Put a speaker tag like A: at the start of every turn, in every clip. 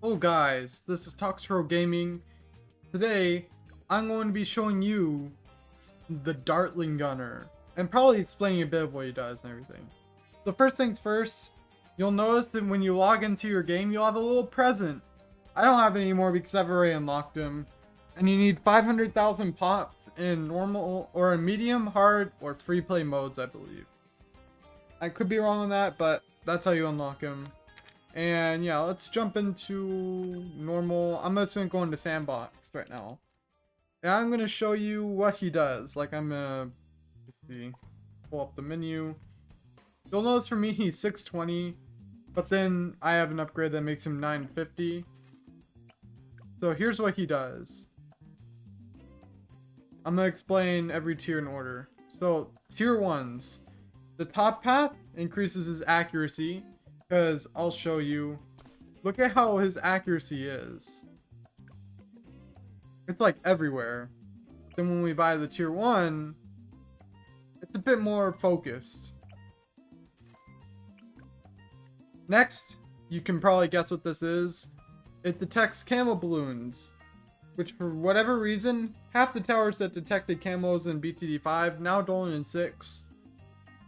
A: Oh guys, this is Toxpro Gaming. Today, I'm going to be showing you the Dartling Gunner and probably explaining a bit of what he does and everything. So first things first, you'll notice that when you log into your game, you'll have a little present. I don't have it anymore because I've already unlocked him. And you need 500,000 pops in normal or in medium, hard, or free play modes, I believe. I could be wrong on that, but that's how you unlock him. And yeah, let's jump into normal. I'm just gonna go into sandbox right now. And I'm gonna show you what he does. Like I'm gonna let's see, pull up the menu. You'll notice for me he's 620, but then I have an upgrade that makes him 950. So here's what he does. I'm gonna explain every tier in order. So tier 1s. The top path increases his accuracy, because I'll show you. Look at how his accuracy is. It's like everywhere. Then when we buy the tier 1, it's a bit more focused. Next, you can probably guess what this is. It detects camo balloons, which for whatever reason, half the towers that detected camos in BTD5 now don't in 6.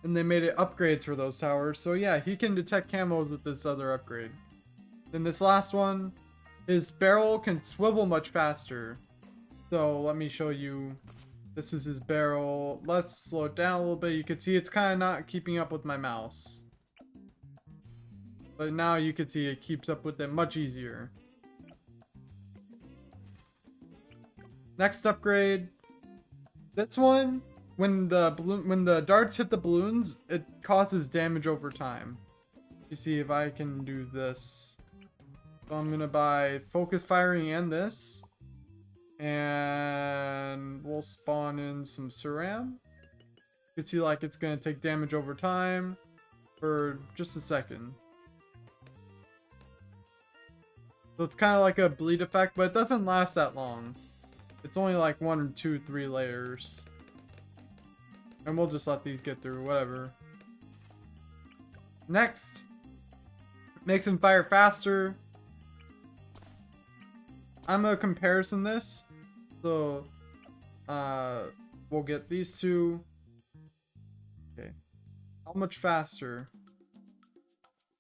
A: And they made it upgrades for those towers. So yeah, he can detect camos with this other upgrade. Then this last one, his barrel can swivel much faster. So let me show you. This is his barrel. Let's slow it down a little bit. You can see it's kind of not keeping up with my mouse. But now you can see it keeps up with it much easier. Next upgrade. This one, when the darts hit the balloons, it causes damage over time. You see if I can do this. So I'm gonna buy focus firing and this. And we'll spawn in some Ceram. You can see like it's gonna take damage over time for just a second. So it's kind of like a bleed effect, but it doesn't last that long. It's only like 1 or 2, 3 layers. And we'll just let these get through, whatever. Next, makes him fire faster. I'm gonna comparison this. So, we'll get these two. Okay. How much faster?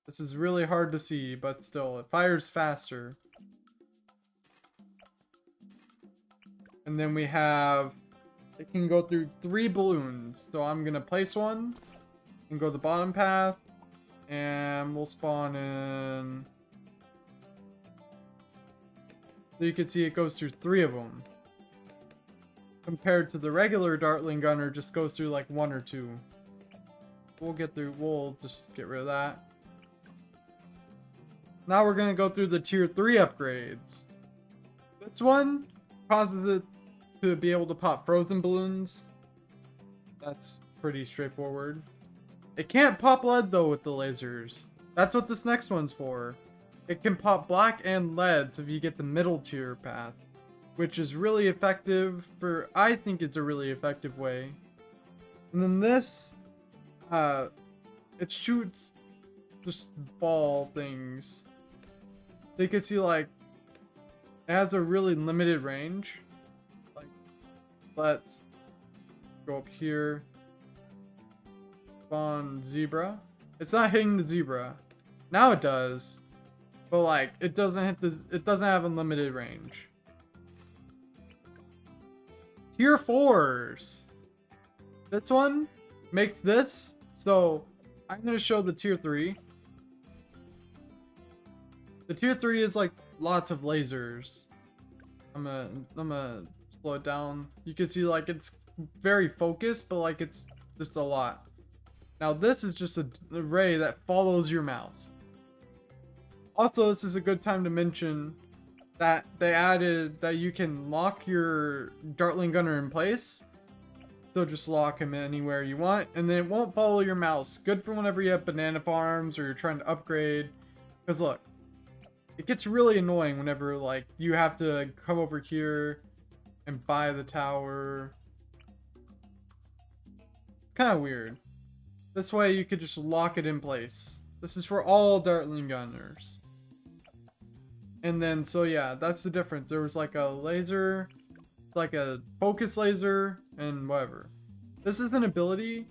A: This is really hard to see, but still, it fires faster. And then we have, it can go through 3 balloons. So I'm gonna place one and go the bottom path. And we'll spawn in. So you can see it goes through 3 of them. Compared to the regular Dartling Gunner, just goes through like 1 or 2. We'll just get rid of that. Now we're gonna go through the tier 3 upgrades. This one causes it to be able to pop frozen balloons. That's pretty straightforward. It can't pop lead though with the lasers. That's what this next one's for. It can pop black and leads if you get the middle tier path, which is really effective for, I think it's a really effective way. And then this, it shoots just ball things. So you can see like, it has a really limited range. Like, let's go up here. Spawn zebra. It's not hitting the zebra. Now it does. But like, it doesn't hit this, it doesn't have unlimited range. Tier 4s. This one makes this. So I'm gonna show the tier 3. The tier 3 is like lots of lasers. I'm gonna slow it down. You can see like it's very focused, but like it's just a lot. Now this is just an array that follows your mouse. Also, this is a good time to mention that they added that you can lock your Dartling Gunner in place. So just lock him anywhere you want, and then it won't follow your mouse. Good for whenever you have banana farms or you're trying to upgrade. Because look, it gets really annoying whenever like you have to come over here and buy the tower. Kind of weird. This way you could just lock it in place. This is for all Dartling Gunners. And then, so yeah, that's the difference. There was like a laser, like a focus laser, and whatever. This is an ability.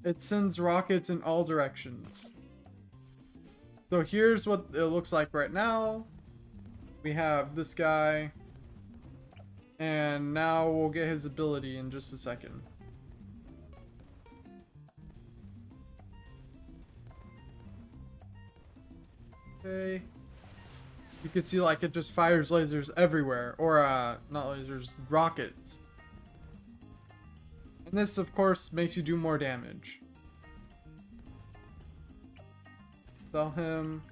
A: It sends rockets in all directions. So here's what it looks like right now. We have this guy. And now we'll get his ability in just a second. Okay. You can see like it just fires lasers everywhere. Or not lasers, rockets. And this of course makes you do more damage. Sell him.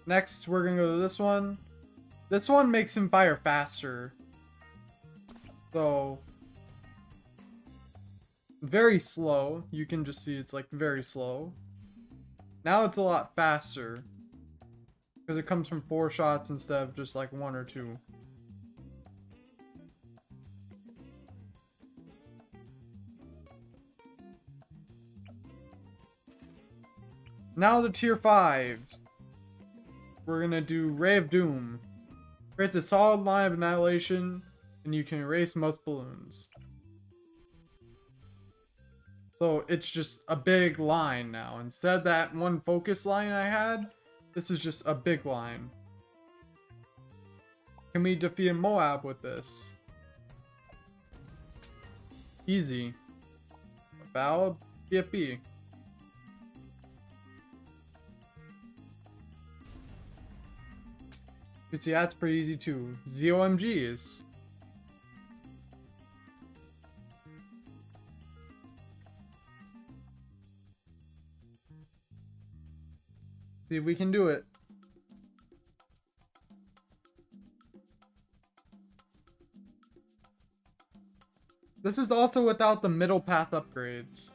A: Next we're gonna go to this one. This one makes him fire faster. So very slow. You can just see it's like very slow. Now it's a lot faster. Because it comes from 4 shots instead of just like 1 or 2. Now the tier 5s. We're gonna do Ray of Doom. Creates a solid line of annihilation, and you can erase most balloons. So it's just a big line now. Instead of that one focus line I had, this is just a big line. Can we defeat a Moab with this? Easy. Battle BFB. You see, that's pretty easy too. ZOMGs. See if we can do it. This is also without the middle path upgrades.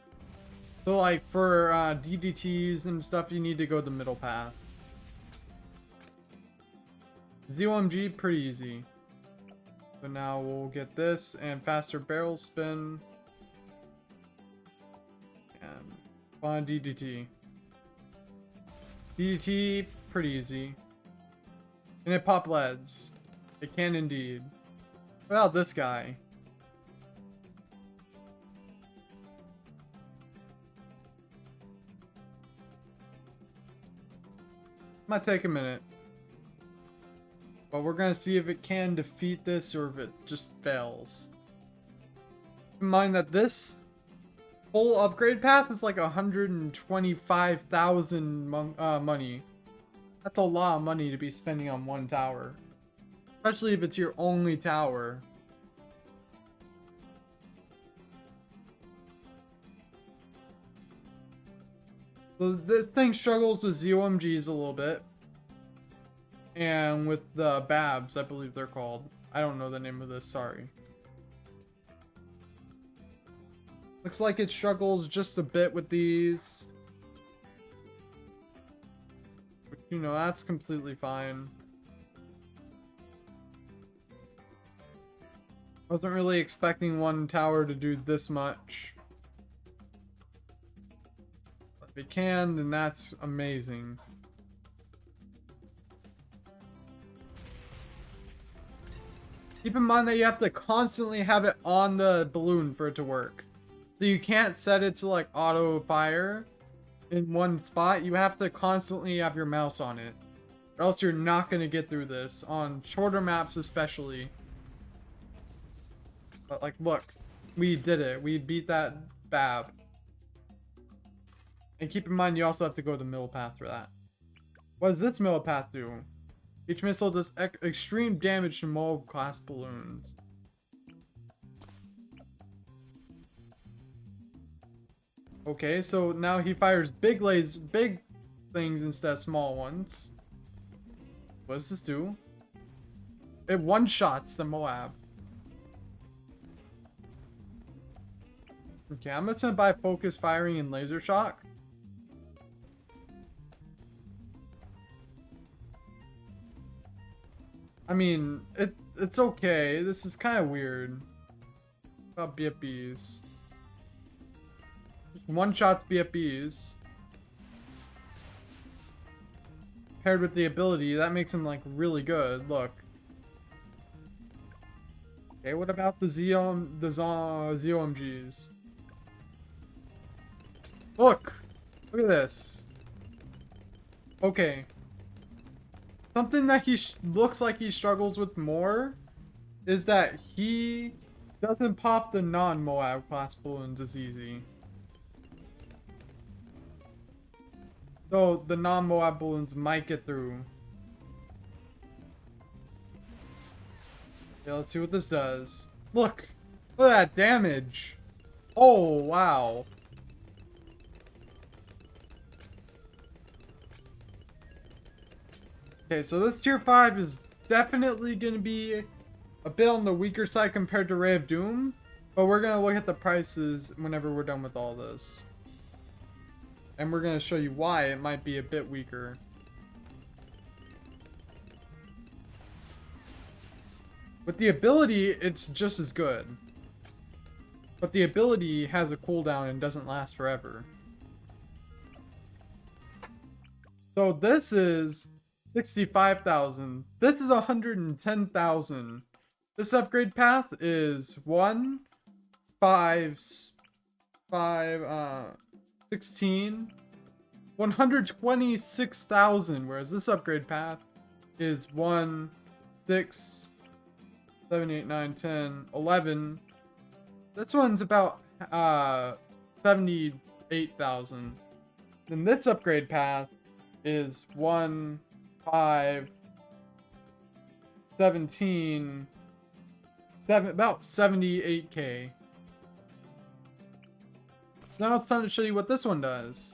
A: So like for DDTs and stuff, you need to go the middle path. ZOMG, pretty easy. So now we'll get this and faster barrel spin. And on DDT. DDT, pretty easy. And it pop leads. It can indeed. Without this guy. Might take a minute. But we're gonna see if it can defeat this or if it just fails. Keep in mind that this whole upgrade path is like 125,000 money. That's a lot of money to be spending on one tower. Especially if it's your only tower. So this thing struggles with ZOMGs a little bit. And with the Babs, I believe they're called. I don't know the name of this, sorry. Looks like it struggles just a bit with these. But, you know, that's completely fine. Wasn't really expecting one tower to do this much. But if it can, then that's amazing. Keep in mind that you have to constantly have it on the balloon for it to work. So you can't set it to like auto fire in one spot. You have to constantly have your mouse on it. Or else you're not going to get through this. On shorter maps especially. But like, look. We did it. We beat that Bab. And keep in mind you also have to go the middle path for that. What does this middle path do? Each missile does extreme damage to Moab class balloons. Okay, so now he fires big things instead of small ones. What does this do? It one-shots the Moab. Okay, I'm just gonna buy focus firing and laser shock. I mean, it's okay. This is kind of weird. About BFBs. Just one-shots BFBs. paired with the ability, that makes him like really good. Look. Okay, what about the ZOMGs? Look! Look at this. Okay. Something that he looks like he struggles with more is that he doesn't pop the non-Moab class balloons as easy. So the non-Moab balloons might get through. Okay, let's see what this does. Look! Look at that damage! Oh, wow. Okay, so this tier 5 is definitely going to be a bit on the weaker side compared to Ray of Doom, but we're going to look at the prices whenever we're done with all this. And we're going to show you why it might be a bit weaker. With the ability, it's just as good. But the ability has a cooldown and doesn't last forever. So this is 65,000. This is 110,000. This upgrade path is 1, 5, 16, 126,000. Whereas this upgrade path is 1, 6, 7, 8, 9, 10, 11. This one's about 78,000. Then this upgrade path is 1, 5, 17, about 78k. Now it's time to show you what this one does.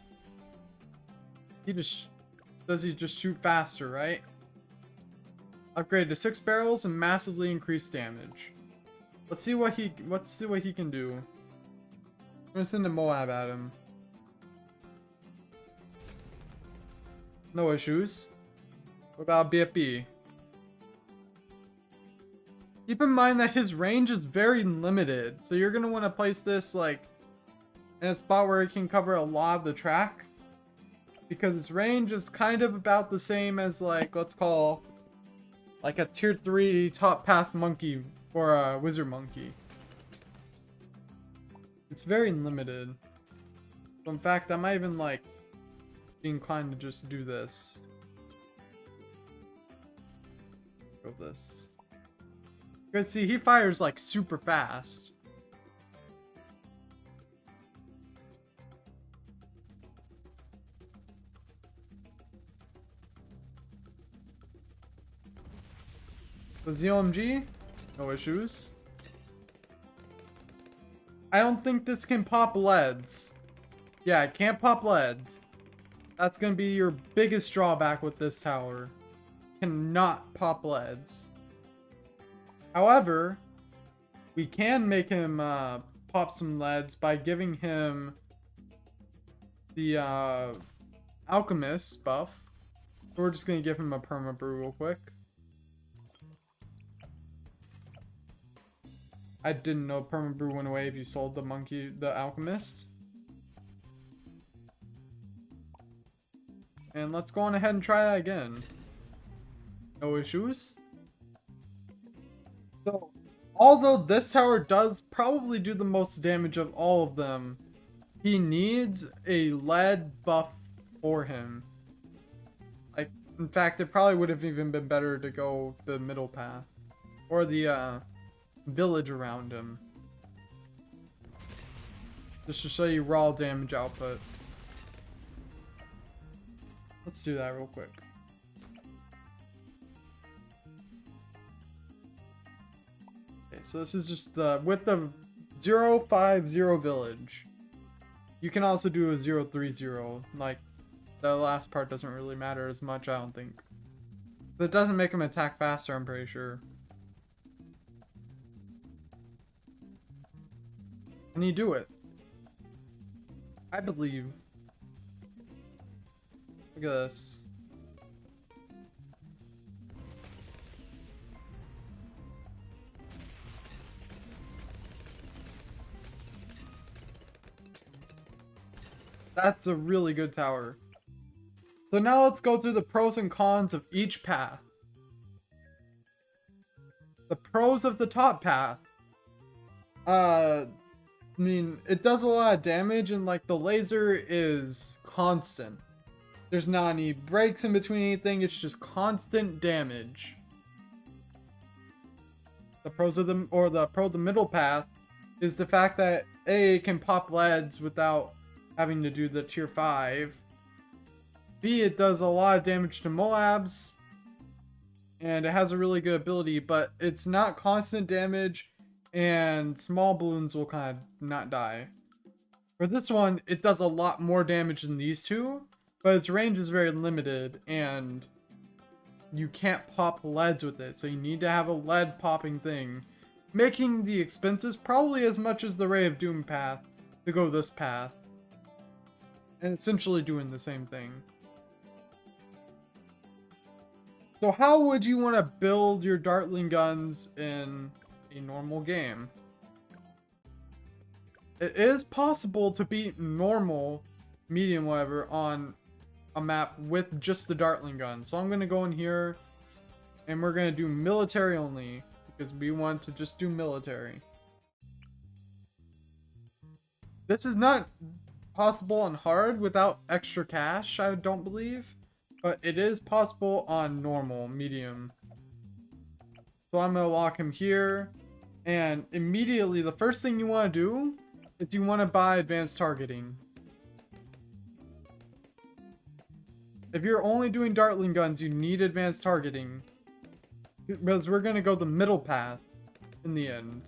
A: He just shoot faster, right? Upgrade to 6 barrels and massively increased damage. Let's see what he can do. I'm gonna send a Moab at him. No issues. What about BFB? Keep in mind that his range is very limited, so you're gonna want to place this like in a spot where it can cover a lot of the track, because its range is kind of about the same as like, let's call like a tier 3 top path monkey or a wizard monkey. It's very limited. So in fact, I might even like be inclined to just do this. Go this. You can see he fires like super fast. The ZOMG, no issues. I don't think this can pop leads. Yeah, it can't pop leads. That's gonna be your biggest drawback with this tower. Cannot pop leads. However, we can make him pop some leads by giving him the alchemist buff. We're just gonna give him a perma brew real quick. I didn't know perma brew went away if you sold the alchemist. And let's go on ahead and try that again. No issues. So, although this tower does probably do the most damage of all of them, he needs a lead buff for him. Like, in fact, it probably would have even been better to go the middle path. Or the village around him. Just to show you raw damage output. Let's do that real quick. Okay, so this is just with the 050 village. You can also do a 030. Like, the last part doesn't really matter as much, I don't think. But it doesn't make him attack faster, I'm pretty sure. And you do it. I believe. Look at this. That's a really good tower. So now let's go through the pros and cons of each path. The pros of the top path. I mean, it does a lot of damage, and like the laser is constant. There's not any breaks in between anything, it's just constant damage. The pros of the pro of the middle path is the fact that A, it can pop leads without having to do the tier 5. B, it does a lot of damage to Moabs, and it has a really good ability, but it's not constant damage, and small balloons will kind of not die. For this one, it does a lot more damage than these two, but its range is very limited, and you can't pop leads with it, so you need to have a lead popping thing, making the expenses probably as much as the Ray of Doom path to go this path, and essentially doing the same thing. So how would you want to build your Dartling guns in a normal game? It is possible to beat normal, medium, whatever, on a map with just the Dartling gun. So I'm going to go in here and we're going to do military only because we want to just do military. This is not possible on hard without extra cash, I don't believe. But it is possible on normal, medium. So I'm going to lock him here. And immediately, the first thing you want to do is you want to buy advanced targeting. If you're only doing Dartling guns, you need advanced targeting. Because we're going to go the middle path in the end.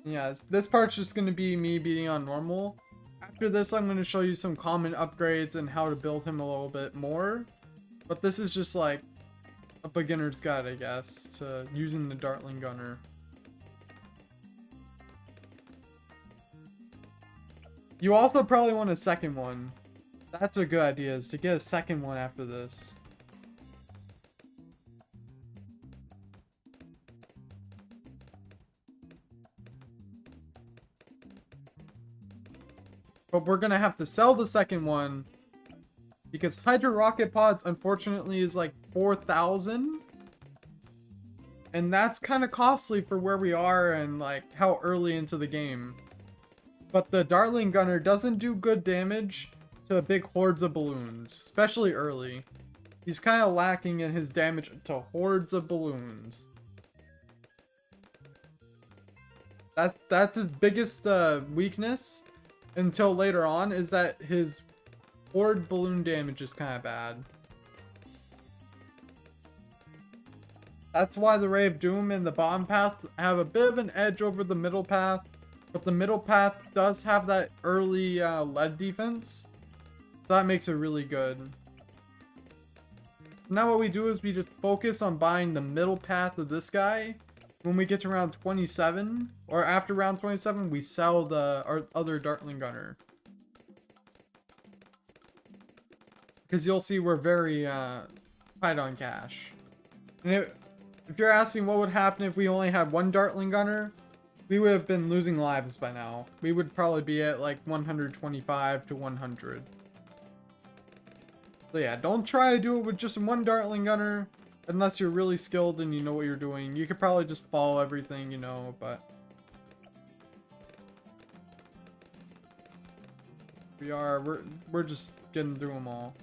A: Yeah, this part's just going to be me beating on normal. After this, I'm going to show you some common upgrades and how to build him a little bit more. But this is just like a beginner's guide, I guess, to using the Dartling Gunner. You also probably want a second one. That's a good idea, is to get a second one after this. But we're gonna have to sell the second one because Hydra rocket pods unfortunately is like 4,000, and that's kind of costly for where we are and like how early into the game. But the Dartling Gunner doesn't do good damage to big hordes of balloons, especially early. He's kind of lacking in his damage to hordes of balloons. That's his biggest weakness. Until later on, is that his horde balloon damage is kind of bad. That's why the Ray of Doom and the bottom path have a bit of an edge over the middle path, but the middle path does have that early lead defense, so that makes it really good. Now what we do is we just focus on buying the middle path of this guy. When we get to round 27, or after round 27, we sell our other Dartling Gunner. Because you'll see we're very tight on cash. And if you're asking what would happen if we only had one Dartling Gunner, we would have been losing lives by now. We would probably be at like 125 to 100. So yeah, don't try to do it with just one Dartling Gunner. Unless you're really skilled and you know what you're doing. You could probably just follow everything, you know, but we're just getting through them all.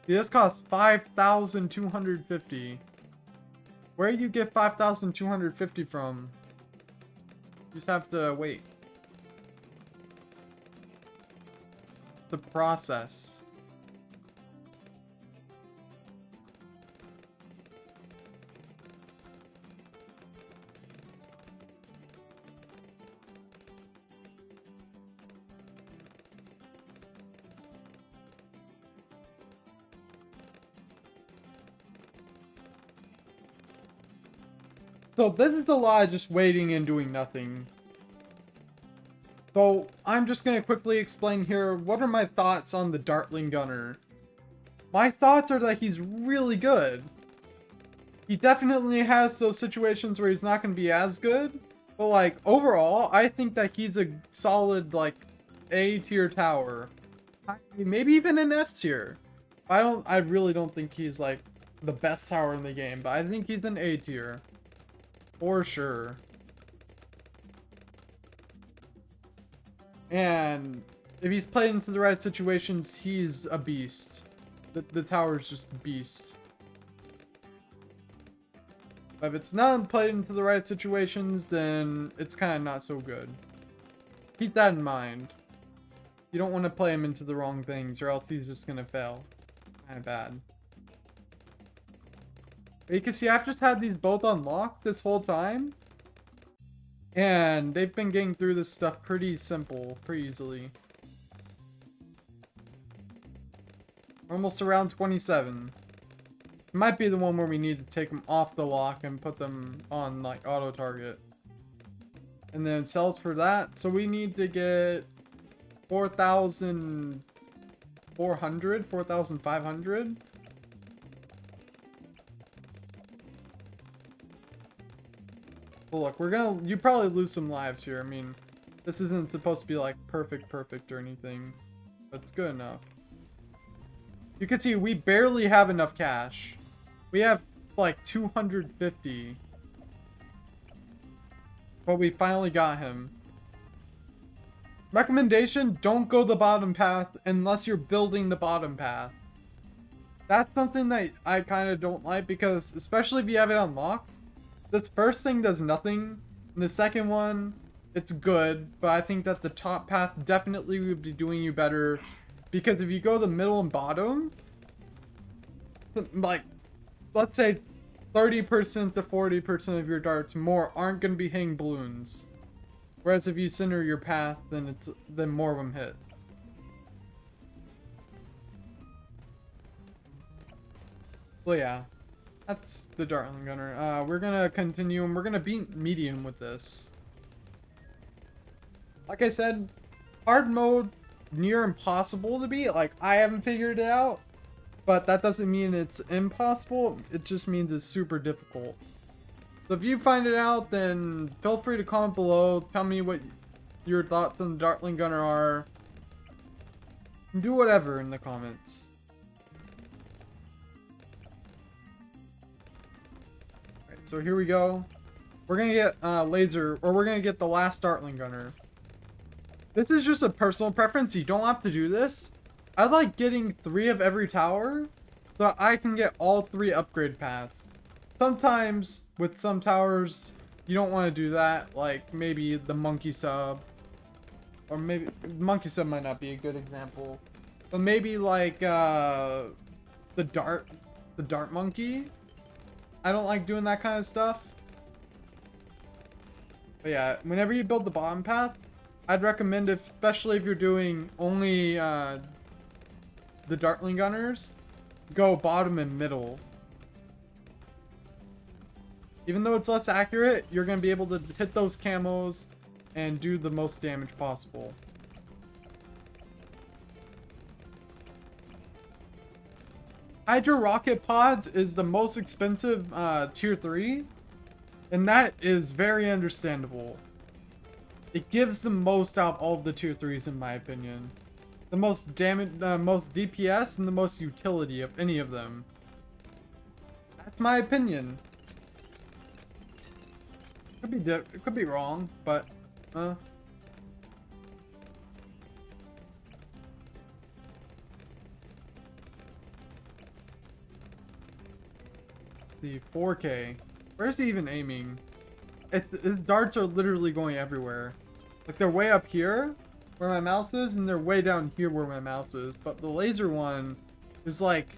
A: See, this costs 5,250. Where do you get 5,250 from? You just have to wait. The process. So this is a lot of just waiting and doing nothing. So I'm just going to quickly explain here, what are my thoughts on the Dartling Gunner? My thoughts are that he's really good. He definitely has those situations where he's not going to be as good. But like overall, I think that he's a solid like A tier tower. Maybe even an S tier. I really don't think he's like the best tower in the game, but I think he's an A tier. For sure. And if he's played into the right situations, he's a beast. The tower's just a beast. But if it's not played into the right situations, then it's kind of not so good. Keep that in mind. You don't want to play him into the wrong things, or else he's just gonna fail. Kind of bad. But you can see I've just had these both unlocked this whole time. And they've been getting through this stuff pretty simple, pretty easily. Almost around 27. Might be the one where we need to take them off the lock and put them on like auto target. And then it sells for that. So we need to get 4,400, 4,500. Well, look, you probably lose some lives here. I mean, this isn't supposed to be like perfect or anything, but it's good enough. You can see we barely have enough cash. We have like 250. But we finally got him. Recommendation, don't go the bottom path unless you're building the bottom path. That's something that I kind of don't like, because especially if you have it unlocked, this first thing does nothing, and the second one, it's good, but I think that the top path definitely would be doing you better, because if you go the middle and bottom, like, let's say 30% to 40% of your darts more aren't going to be hitting balloons. Whereas if you center your path, then more of them hit. Well, yeah. That's the Dartling Gunner. We're gonna continue, and we're gonna beat medium with this. Like I said, hard mode, near impossible to beat. Like, I haven't figured it out, but that doesn't mean it's impossible. It just means it's super difficult. So if you find it out, then feel free to comment below. Tell me what your thoughts on the Dartling Gunner are. Do whatever in the comments. So here we go. We're gonna get laser, or we're gonna get the last Dartling Gunner. This is just a personal preference. You don't have to do this. I like getting 3 of every tower so I can get all 3 upgrade paths. Sometimes with some towers you don't want to do that, like maybe the monkey sub, or maybe monkey sub might not be a good example, but maybe like the dart monkey. I don't like doing that kind of stuff. But yeah, whenever you build the bottom path, I'd recommend, especially if you're doing only the Dartling Gunners, go bottom and middle. Even though it's less accurate, you're going to be able to hit those camos and do the most damage possible. Hydro rocket pods is the most expensive tier 3, and that is very understandable. It gives the most out of all of the tier 3s in my opinion. The most damage, most DPS, and the most utility of any of them. That's my opinion. It could be wrong, but the 4K. Where's he even aiming? His darts are literally going everywhere. Like, they're way up here where my mouse is, and they're way down here where my mouse is. But the laser one is like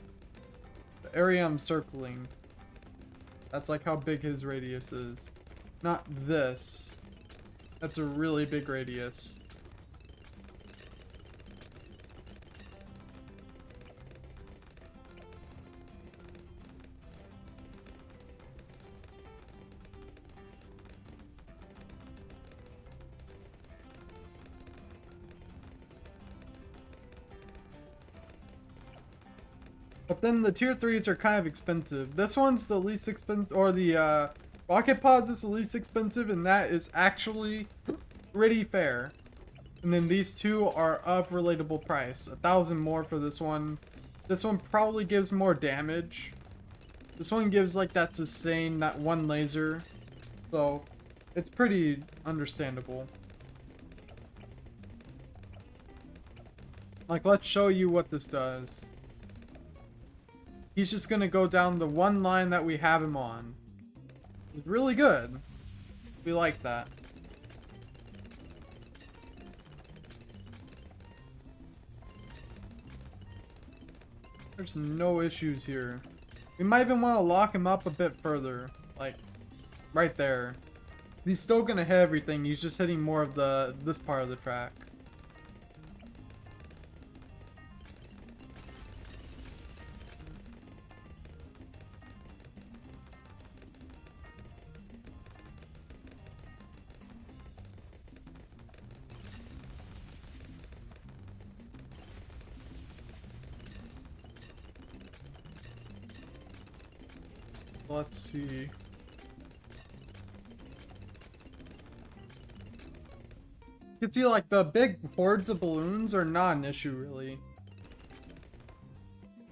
A: the area I'm circling. That's like how big his radius is. Not this. That's a really big radius. But then the tier 3s are kind of expensive. This one's the least expensive, or the rocket pod is the least expensive, and that is actually pretty fair. And then these two are of relatable price. 1,000 more for this one. This one probably gives more damage. This one gives like that sustain, that one laser. So it's pretty understandable. Like, let's show you what this does. He's just gonna go down the one line that we have him on. It's really good. We like that. There's no issues here. We might even want to lock him up a bit further. Like, right there. He's still gonna hit everything, he's just hitting more of this part of the track. Let's see. You can see like the big hordes of balloons are not an issue really.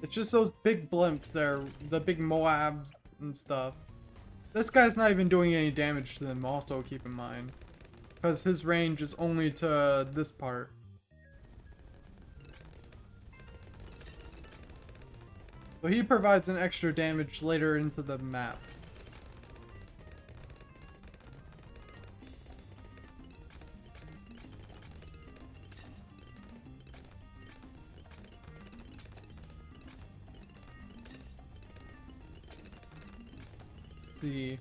A: It's just those big blimps there, the big Moabs and stuff. This guy's not even doing any damage to them also, keep in mind. Because his range is only to this part. So he provides an extra damage later into the map. Let's see.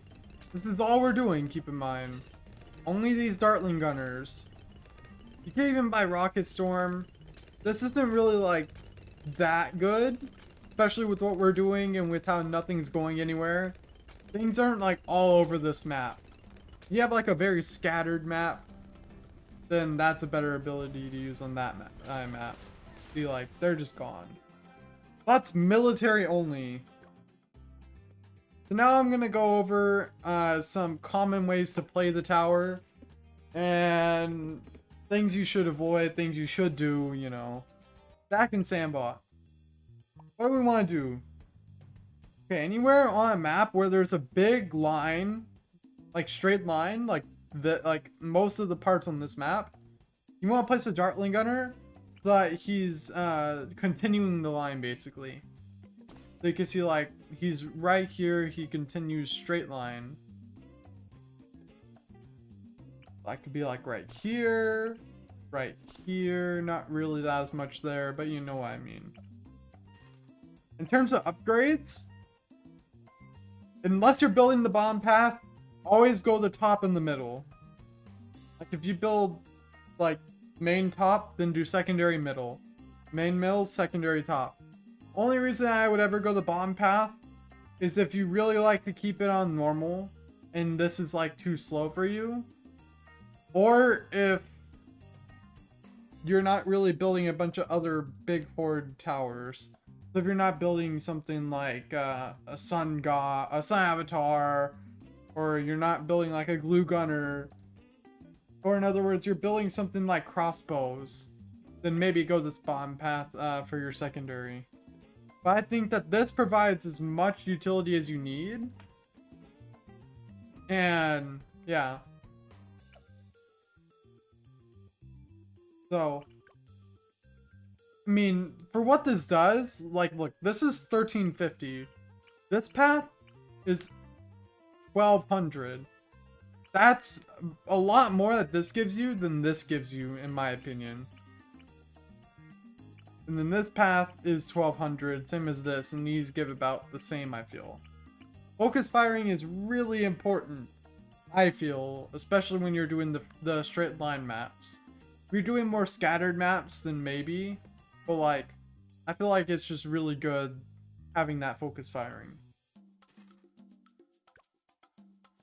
A: This is all we're doing, keep in mind. Only these Dartling Gunners. You can even buy Rocket Storm. This isn't really like that good. Especially with what we're doing and with how nothing's going anywhere. Things aren't like all over this map. You have like a very scattered map, then that's a better ability to use on that map. Be like, they're just gone. That's military only. So now I'm gonna go over some common ways to play the tower. And things you should avoid, things you should do, you know. Back in Sandbox. What do we want to do? Okay, anywhere on a map where there's a big line, like straight line, like most of the parts on this map, you want to place a Dartling Gunner so that he's continuing the line basically. So you can see like he's right here, he continues straight line. That could be like right here, not really that as much there, but you know what I mean. In terms of upgrades, unless you're building the bomb path, always go the top and the middle. Like if you build like main top, then do secondary middle. Main middle, secondary top. Only reason I would ever go the bomb path is if you really like to keep it on normal and this is like too slow for you. Or if you're not really building a bunch of other big horde towers. So if you're not building something like a sun god, a sun avatar, or you're not building like a glue gunner, or in other words, you're building something like crossbows, then maybe go this bomb path for your secondary. But I think that this provides as much utility as you need. And yeah. So I mean, for what this does, like, look, this is 1350. This path is 1200. That's a lot more that this gives you than this gives you, in my opinion. And then this path is 1200, same as this, and these give about the same, I feel. Focus firing is really important, I feel, especially when you're doing the straight line maps. If you're doing more scattered maps, then maybe. But like, I feel like it's just really good having that focus firing.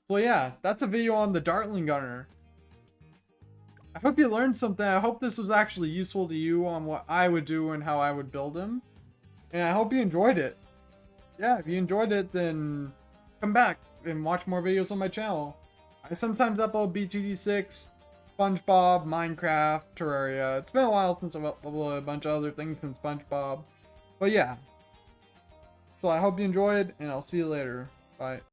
A: So yeah, that's a video on the Dartling Gunner. I hope you learned something. I hope this was actually useful to you on what I would do and how I would build him. And I hope you enjoyed it. Yeah, if you enjoyed it, then come back and watch more videos on my channel. I sometimes upload BTD6. SpongeBob, Minecraft, Terraria. It's been a while since I've uploaded a bunch of other things than SpongeBob. But yeah. So I hope you enjoyed, and I'll see you later. Bye.